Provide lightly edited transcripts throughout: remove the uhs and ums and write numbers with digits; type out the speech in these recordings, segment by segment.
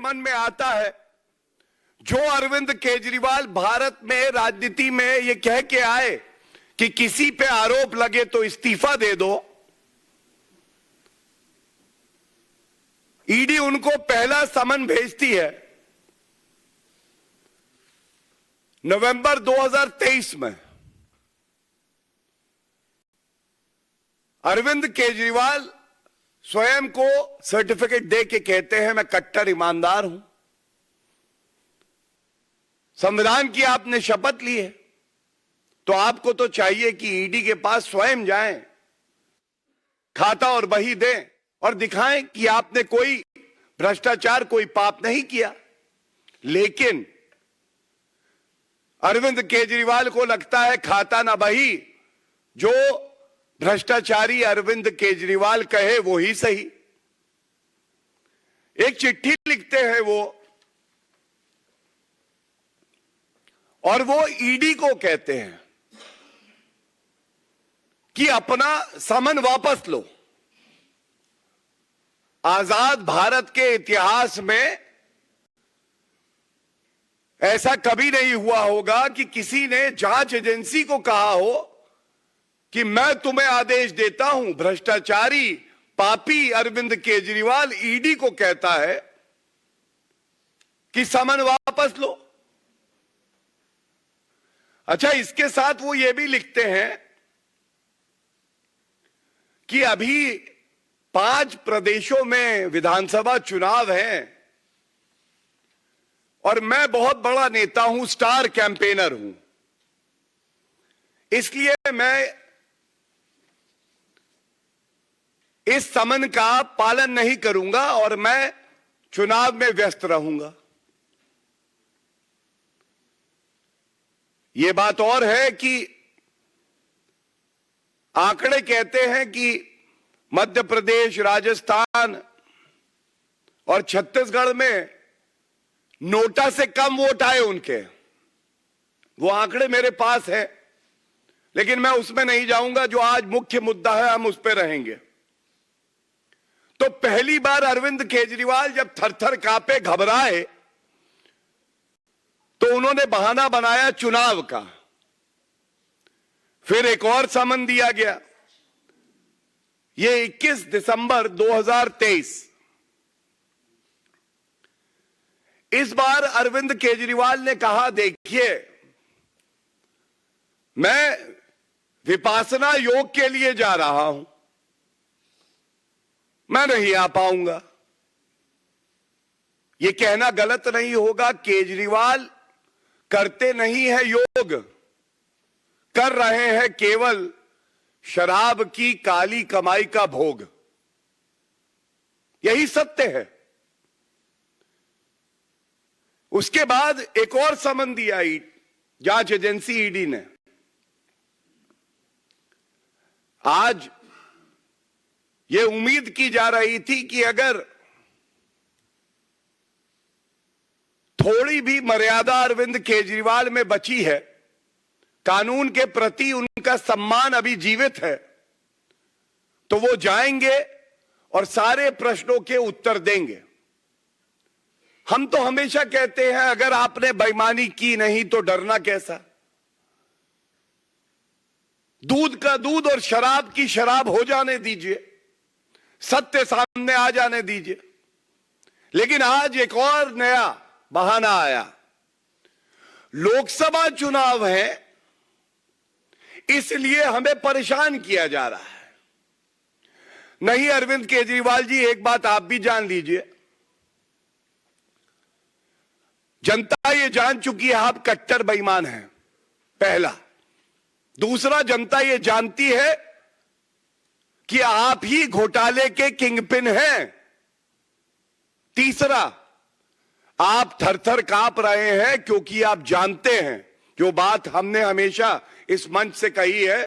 मन में आता है, जो अरविंद केजरीवाल भारत में राजनीति में ये कह के आए कि किसी पे आरोप लगे तो इस्तीफा दे दो, ईडी उनको पहला समन भेजती है नवंबर 2023 में। अरविंद केजरीवाल स्वयं को सर्टिफिकेट दे के कहते हैं मैं कट्टर ईमानदार हूं। संविधान की आपने शपथ ली है तो आपको तो चाहिए कि ईडी के पास स्वयं जाएं, खाता और बही दें और दिखाएं कि आपने कोई भ्रष्टाचार, कोई पाप नहीं किया। लेकिन अरविंद केजरीवाल को लगता है खाता ना बही, जो भ्रष्टाचारी अरविंद केजरीवाल कहे वो ही सही। एक चिट्ठी लिखते हैं वो, और वो ईडी को कहते हैं कि अपना समन वापस लो। आजाद भारत के इतिहास में ऐसा कभी नहीं हुआ होगा कि किसी ने जांच एजेंसी को कहा हो कि मैं तुम्हें आदेश देता हूं। भ्रष्टाचारी पापी अरविंद केजरीवाल ईडी को कहता है कि समन वापस लो। अच्छा, इसके साथ वो ये भी लिखते हैं कि अभी 5 प्रदेशों में विधानसभा चुनाव हैं और मैं बहुत बड़ा नेता हूं, स्टार कैंपेनर हूं, इसलिए मैं इस समन का पालन नहीं करूंगा और मैं चुनाव में व्यस्त रहूंगा। यह बात और है कि आंकड़े कहते हैं कि मध्य प्रदेश, राजस्थान और छत्तीसगढ़ में नोटा से कम वोट आए उनके। वो आंकड़े मेरे पास है, लेकिन मैं उसमें नहीं जाऊंगा। जो आज मुख्य मुद्दा है हम उस पर रहेंगे। तो पहली बार अरविंद केजरीवाल जब थरथर कांपे, घबराए, तो उन्होंने बहाना बनाया चुनाव का। फिर एक और समन दिया गया, ये 21 दिसंबर 2023। इस बार अरविंद केजरीवाल ने कहा देखिए, मैं विपासना योग के लिए जा रहा हूं, मैं नहीं आ पाऊंगा। यह कहना गलत नहीं होगा, केजरीवाल करते नहीं है योग, कर रहे हैं केवल शराब की काली कमाई का भोग। यही सत्य है। उसके बाद एक और समन दिया जांच एजेंसी ईडी ने। आज यह उम्मीद की जा रही थी कि अगर थोड़ी भी मर्यादा अरविंद केजरीवाल में बची है, कानून के प्रति उनका सम्मान अभी जीवित है, तो वो जाएंगे और सारे प्रश्नों के उत्तर देंगे। हम तो हमेशा कहते हैं अगर आपने बेईमानी की नहीं तो डरना कैसा। दूध का दूध और शराब की शराब हो जाने दीजिए, सत्य सामने आ जाने दीजिए। लेकिन आज एक और नया बहाना आया। लोकसभा चुनाव है, इसलिए हमें परेशान किया जा रहा है। नहीं अरविंद केजरीवाल जी, एक बात आप भी जान लीजिए, जनता ये जान चुकी है आप कट्टर बेईमान हैं, पहला। दूसरा, जनता ये जानती है कि आप ही घोटाले के किंगपिन हैं। तीसरा, आप थरथर कांप रहे हैं क्योंकि आप जानते हैं जो बात हमने हमेशा इस मंच से कही है,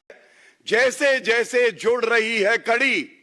जैसे जैसे जुड़ रही है कड़ी,